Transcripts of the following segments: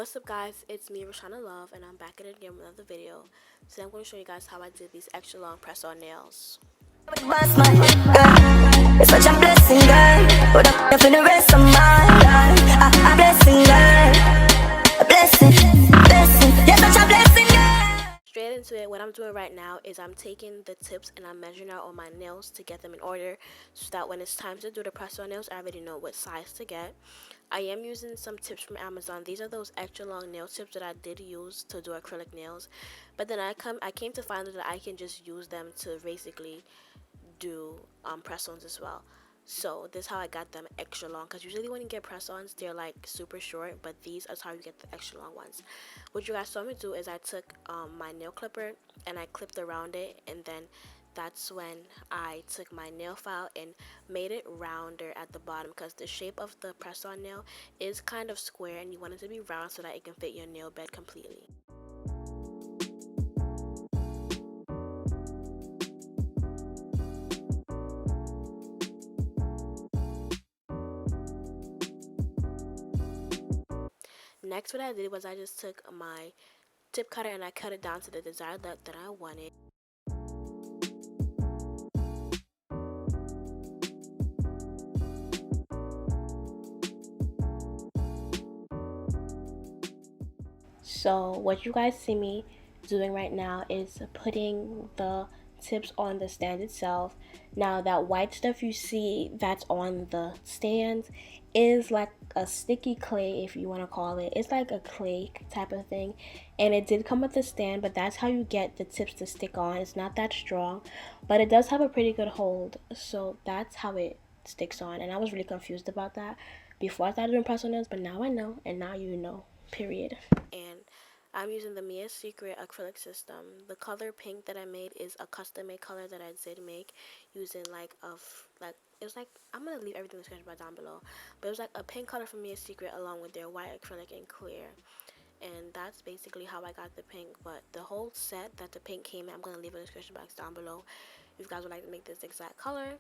What's up guys, it's me russhana.love and I'm back at it again with another video. Today I'm going to show you guys how I did these extra long press on nails. It's such a blessing, girl. Put up for the rest of my life. A blessing, girl. A blessing. You're such a blessing, girl. Straight into it, what I'm doing right now is I'm taking the tips and I'm measuring out all my nails to get them in order so that when it's time to do the press on nails, I already know what size to get. I am using some tips from Amazon. These are those extra long nail tips that I did use to do acrylic nails. But then I came to find out that I can just use them to basically do press-ons as well. So this is how I got them extra long, because usually when you get press-ons they're like super short, but these are how you get the extra long ones. What you guys saw me do is I took my nail clipper and I clipped around it, and then that's when I took my nail file and made it rounder at the bottom, because the shape of the press-on nail is kind of square and you want it to be round so that it can fit your nail bed completely. Next, what I did was I just took my tip cutter and I cut it down to the desired length that I wanted. So what you guys see me doing right now is putting the tips on the stand itself. Now that white stuff you see that's on the stand is like a sticky clay, if you want to call it. It's like a clay type of thing, and it did come with the stand, but that's how you get the tips to stick on. It's not that strong, but it does have a pretty good hold, so that's how it sticks on. And I was really confused about that before I started doing press on nails, but now I know, and now you know, period. And I'm using the Mia Secret acrylic system. The color pink that I made is a custom made color that I did make using like it was like, I'm gonna leave everything in the description box down below, but it was like a pink color from Mia Secret along with their white acrylic and clear, and that's basically how I got the pink. But the whole set that the pink came in, I'm gonna leave in the description box down below if you guys would like to make this exact color.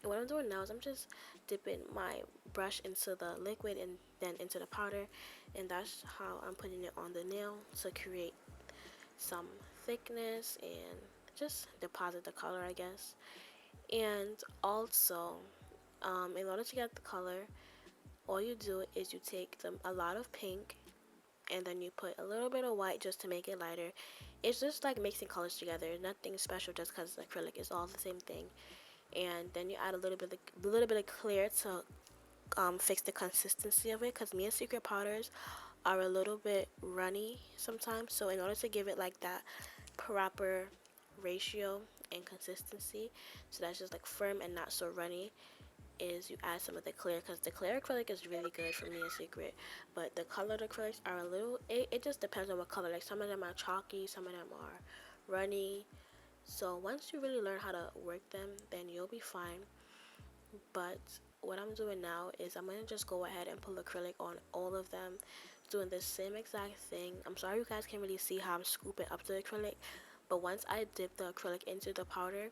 And what I'm doing now is I'm just dipping my brush into the liquid and then into the powder, and that's how I'm putting it on the nail to create some thickness and just deposit the color, I guess. And also, in order to get the color, all you do is you take a lot of pink and then you put a little bit of white just to make it lighter. It's just like mixing colors together, nothing special just because it's acrylic, it's all the same thing. And then you add a little bit of clear to fix the consistency of it, because Mia Secret powders are a little bit runny sometimes, so in order to give it like that proper ratio and consistency, so that's just like firm and not so runny, is you add some of the clear, because the clear acrylic is really good for Mia Secret, but the colored acrylics are a little, it just depends on what color. Like some of them are chalky, some of them are runny. So once you really learn how to work them, then you'll be fine. But what I'm doing now is I'm going to just go ahead and pull acrylic on all of them, doing the same exact thing. I'm sorry you guys can't really see how I'm scooping up the acrylic, but once I dip the acrylic into the powder,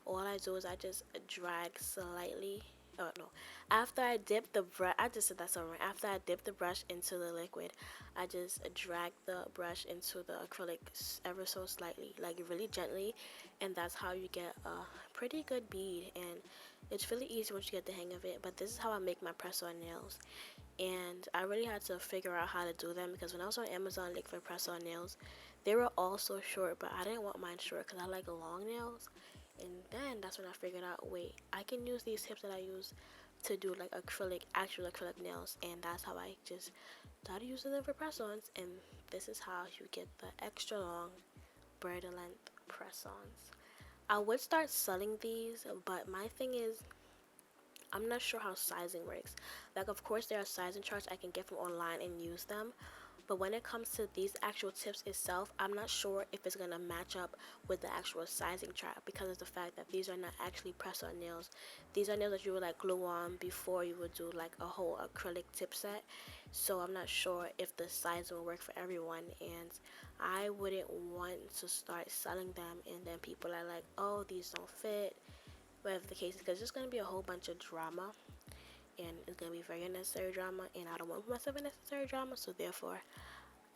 all I do is I just drag slightly. Oh no, after I dip the brush, I just said that so wrong. After I dip the brush into the liquid, I just drag the brush into the acrylic ever so slightly, like really gently, and that's how you get a pretty good bead. And it's really easy once you get the hang of it. But this is how I make my press-on nails, and I really had to figure out how to do them, because when I was on Amazon looking for press-on nails, they were all so short, but I didn't want mine short because I like long nails. And then that's when I figured out, wait, I can use these tips that I use to do like actual acrylic nails, and that's how I just started using them for press-ons. And this is how you get the extra long bridal length press-ons. I would start selling these, but my thing is, I'm not sure how sizing works. Like, of course there are sizing charts I can get from online and use them, but when it comes to these actual tips itself, I'm not sure if it's gonna match up with the actual sizing chart, because of the fact that these are not actually press-on nails. These are nails that you would like glue on before you would do like a whole acrylic tip set. So I'm not sure if the size will work for everyone, and I wouldn't want to start selling them and then people are like, oh, these don't fit, whatever the case is, because there's going to be a whole bunch of drama. and it's gonna be very unnecessary drama, and I don't want myself unnecessary drama, so therefore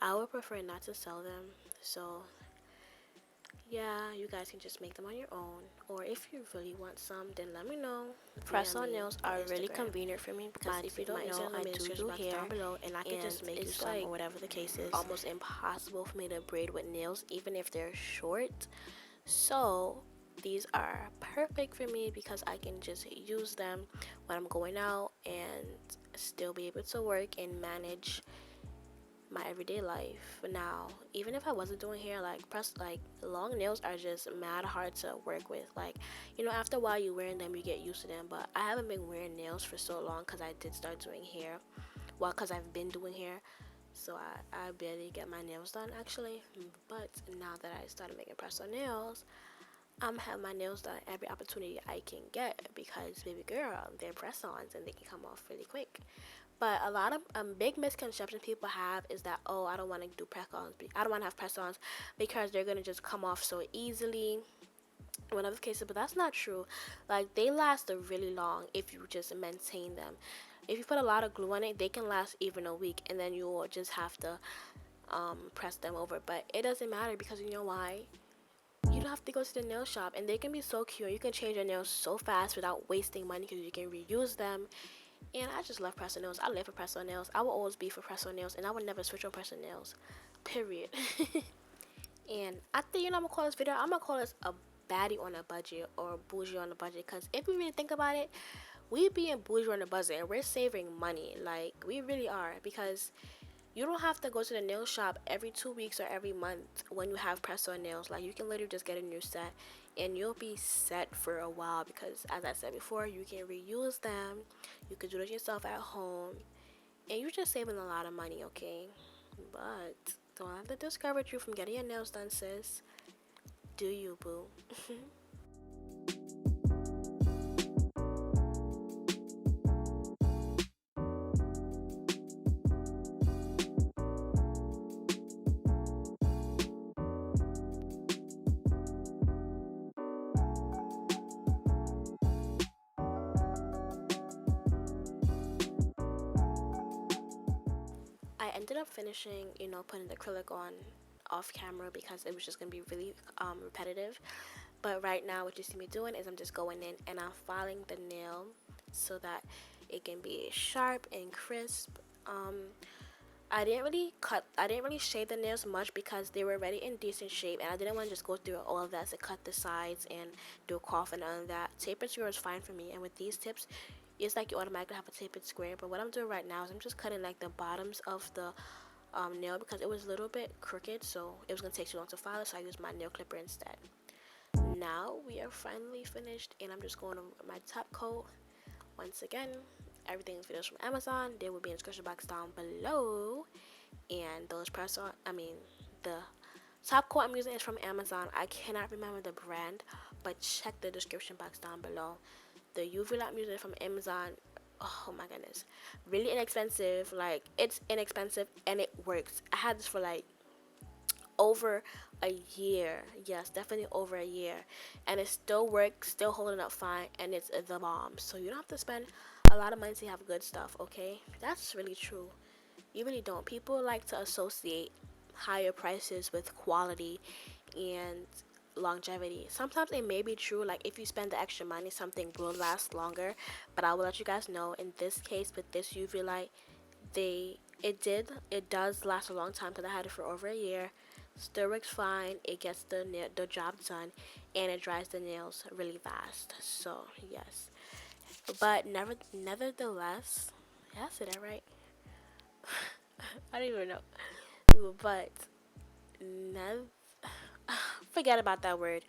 I would prefer not to sell them. So yeah, you guys can just make them on your own, or if you really want some, then let me know. Press-on nails are really convenient for me because if you don't know, I do hair down below, and I can just make you some, or whatever the case is. Almost impossible for me to braid with nails, even if they're short. So these are perfect for me because I can just use them when I'm going out and still be able to work and manage my everyday life. Now, even if I wasn't doing hair, like long nails are just mad hard to work with. Like, you know, after a while you wearing them, you get used to them. But I haven't been wearing nails for so long because I did start doing hair. Well, because I've been doing hair, so I barely get my nails done actually. But now that I started making press-on nails, I'm having my nails done every opportunity I can get because, baby girl, they're press-ons and they can come off really quick. But a lot of big misconception people have is that, oh, I don't want to do press-ons. I don't want to have press-ons because they're gonna just come off so easily. Whatever the case is, but that's not true. Like, they last a really long if you just maintain them. If you put a lot of glue on it, they can last even a week, and then you will just have to press them over. But it doesn't matter because you know why? You don't have to go to the nail shop, and they can be so cute. You can change your nails so fast without wasting money because you can reuse them. And I just love press-on nails. I live for press-on nails. I will always be for press-on nails, and I would never switch on press-on nails. Period. And I think, you know, I'm gonna call this video, I'm gonna call this a baddie on a budget, or bougie on a budget, because if you really think about it, we being bougie on a budget and we're saving money. Like, we really are, because you don't have to go to the nail shop every 2 weeks or every month when you have press-on nails. Like, you can literally just get a new set and you'll be set for a while because, as I said before, you can reuse them, you can do it yourself at home, and you're just saving a lot of money, okay? But don't have to discourage you from getting your nails done, sis. Do you, boo? I ended up finishing, you know, putting the acrylic on off camera because it was just gonna be really repetitive. But right now, what you see me doing is I'm just going in and I'm filing the nail so that it can be sharp and crisp. I didn't really shave the nails much because they were already in decent shape, and I didn't want to just go through all of that to cut the sides and do a cough and all of that. Tapered square is fine for me, and with these tips, it's like you automatically have a tapered square. But what I'm doing right now is I'm just cutting like the bottoms of the nail because it was a little bit crooked, so it was gonna take too long to file it, so I used my nail clipper instead. Now we are finally finished, and I'm just going over my top coat. Once again, everything is videos from Amazon. They will be in the description box down below. And those the top coat I'm using is from Amazon. I cannot remember the brand, but check the description box down below. The UV light I'm using from Amazon. Oh my goodness, really inexpensive. Like, it's inexpensive and it works. I had this for like over a year. Yes, definitely over a year, and it still works, still holding up fine, and it's the bomb. So you don't have to spend a lot of money to have good stuff, okay? That's really true. You really don't. People like to associate higher prices with quality and longevity. Sometimes it may be true, like if you spend the extra money, something will last longer, but I will let you guys know, in this case with this UV light, it does last a long time because I had it for over a year. Still works fine. It gets the job done, and it dries the nails really fast. So yes, but nevertheless, yeah, I said that right. I don't even know, but nev forget about that word.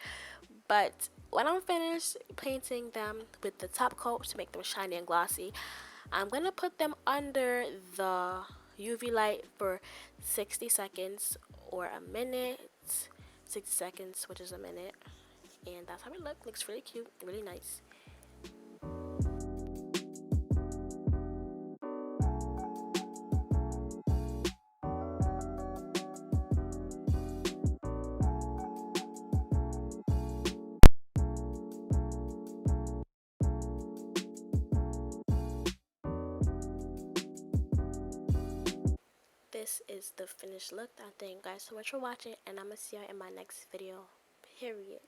But when I'm finished painting them with the top coat to make them shiny and glossy, I'm gonna put them under the UV light for 60 seconds or a minute. 60 seconds, which is a minute, and that's how it looks really cute, really nice. is the finished look. I thank you guys so much for watching, and I'm gonna see you in my next video, period.